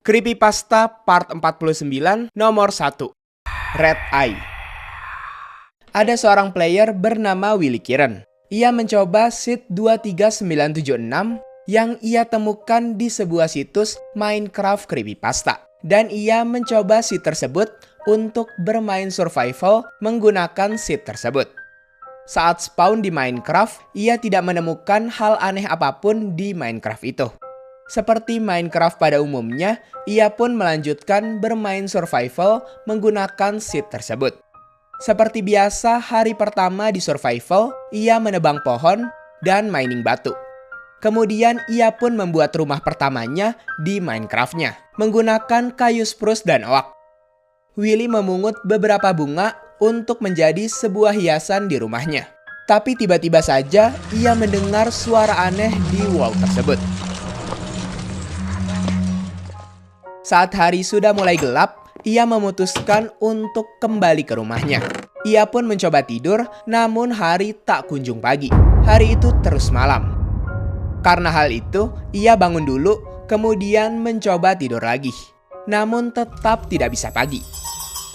Creepypasta part 49 nomor 1. Red Eye. Ada seorang player bernama Willy Kiren. Ia mencoba seed 23976 yang ia temukan di sebuah situs Minecraft Creepypasta. Dan ia mencoba seed tersebut untuk bermain survival menggunakan seed tersebut. Saat spawn di Minecraft, ia tidak menemukan hal aneh apapun di Minecraft itu. Seperti Minecraft pada umumnya, ia pun melanjutkan bermain survival menggunakan seed tersebut. Seperti biasa, hari pertama di survival, ia menebang pohon dan mining batu. Kemudian ia pun membuat rumah pertamanya di Minecraft-nya, menggunakan kayu spruce dan oak. Willy memungut beberapa bunga untuk menjadi sebuah hiasan di rumahnya. Tapi tiba-tiba saja ia mendengar suara aneh di wall tersebut. Saat hari sudah mulai gelap, ia memutuskan untuk kembali ke rumahnya. Ia pun mencoba tidur, namun hari tak kunjung pagi. Hari itu terus malam. Karena hal itu, ia bangun dulu, kemudian mencoba tidur lagi. Namun tetap tidak bisa pagi.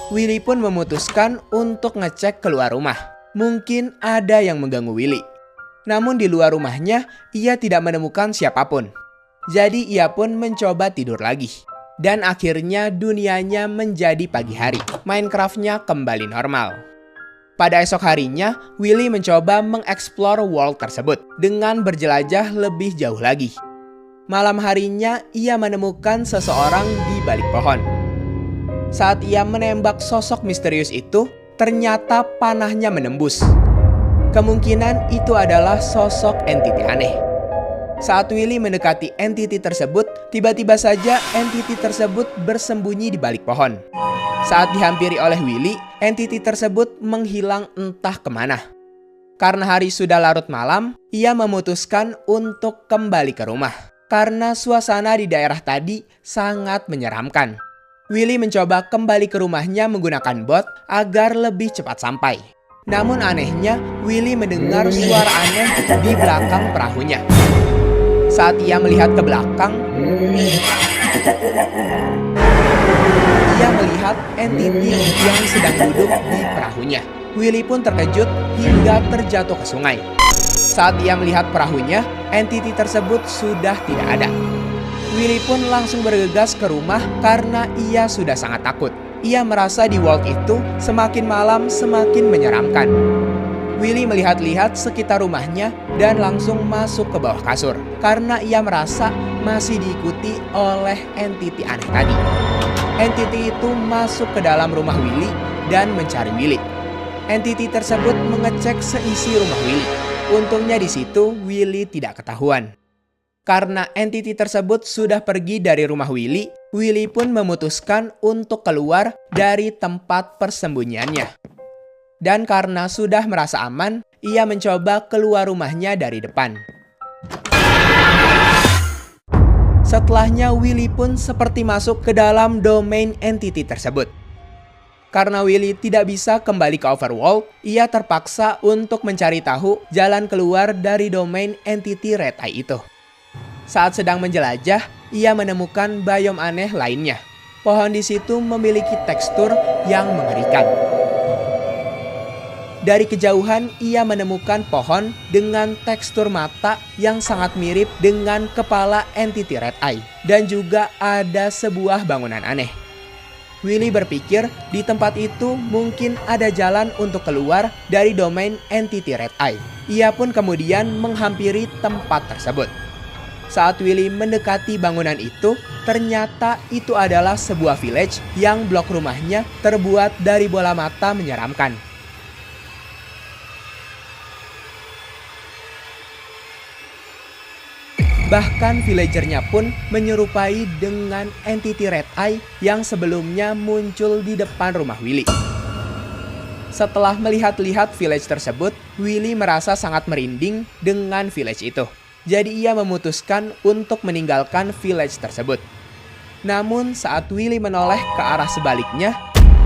Willy pun memutuskan untuk ngecek keluar rumah. Mungkin ada yang mengganggu Willy. Namun di luar rumahnya, ia tidak menemukan siapapun. Jadi ia pun mencoba tidur lagi. Dan akhirnya dunianya menjadi pagi hari. Minecraft-nya kembali normal. Pada esok harinya, Willy mencoba mengeksplor world tersebut dengan berjelajah lebih jauh lagi. Malam harinya, ia menemukan seseorang di balik pohon. Saat ia menembak sosok misterius itu, ternyata panahnya menembus. Kemungkinan itu adalah sosok entiti aneh. Saat Willy mendekati entiti tersebut, tiba-tiba saja entiti tersebut bersembunyi di balik pohon. Saat dihampiri oleh Willy, entiti tersebut menghilang entah kemana. Karena hari sudah larut malam, ia memutuskan untuk kembali ke rumah. Karena suasana di daerah tadi sangat menyeramkan. Willy mencoba kembali ke rumahnya menggunakan bot agar lebih cepat sampai. Namun anehnya, Willy mendengar suara aneh di belakang perahunya. Saat ia melihat ke belakang, ia melihat entiti yang sedang duduk di perahunya. Willy pun terkejut hingga terjatuh ke sungai. Saat ia melihat perahunya, entiti tersebut sudah tidak ada. Willy pun langsung bergegas ke rumah karena ia sudah sangat takut. Ia merasa di world itu semakin malam semakin menyeramkan. Willy melihat-lihat sekitar rumahnya dan langsung masuk ke bawah kasur karena ia merasa masih diikuti oleh entiti aneh tadi. Entiti itu masuk ke dalam rumah Willy dan mencari Willy. Entiti tersebut mengecek seisi rumah Willy. Untungnya di situ Willy tidak ketahuan. Karena entiti tersebut sudah pergi dari rumah Willy, Willy pun memutuskan untuk keluar dari tempat persembunyiannya. Dan karena sudah merasa aman, ia mencoba keluar rumahnya dari depan. Setelahnya, Willy pun seperti masuk ke dalam domain entity tersebut. Karena Willy tidak bisa kembali ke overworld, ia terpaksa untuk mencari tahu jalan keluar dari domain entity Red Eye itu. Saat sedang menjelajah, ia menemukan biome aneh lainnya. Pohon di situ memiliki tekstur yang mengerikan. Dari kejauhan, ia menemukan pohon dengan tekstur mata yang sangat mirip dengan kepala entity Red Eye. Dan juga ada sebuah bangunan aneh. Willy berpikir di tempat itu mungkin ada jalan untuk keluar dari domain entity Red Eye. Ia pun kemudian menghampiri tempat tersebut. Saat Willy mendekati bangunan itu, ternyata itu adalah sebuah village yang blok rumahnya terbuat dari bola mata menyeramkan. Bahkan villagernya pun menyerupai dengan entity Red Eye yang sebelumnya muncul di depan rumah Willy. Setelah melihat-lihat village tersebut, Willy merasa sangat merinding dengan village itu. Jadi ia memutuskan untuk meninggalkan village tersebut. Namun saat Willy menoleh ke arah sebaliknya,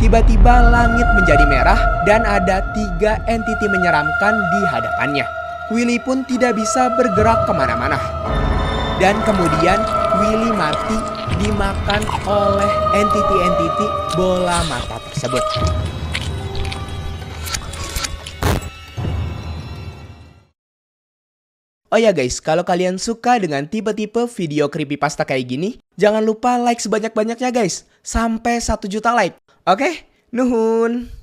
tiba-tiba langit menjadi merah dan ada 3 entiti menyeramkan di hadapannya. Willy pun tidak bisa bergerak kemana-mana. Dan kemudian Willy mati dimakan oleh entiti-entiti bola mata tersebut. Oh ya guys, kalau kalian suka dengan tipe-tipe video creepypasta kayak gini, jangan lupa like sebanyak-banyaknya guys. Sampai 1 juta like. Oke? Nuhun.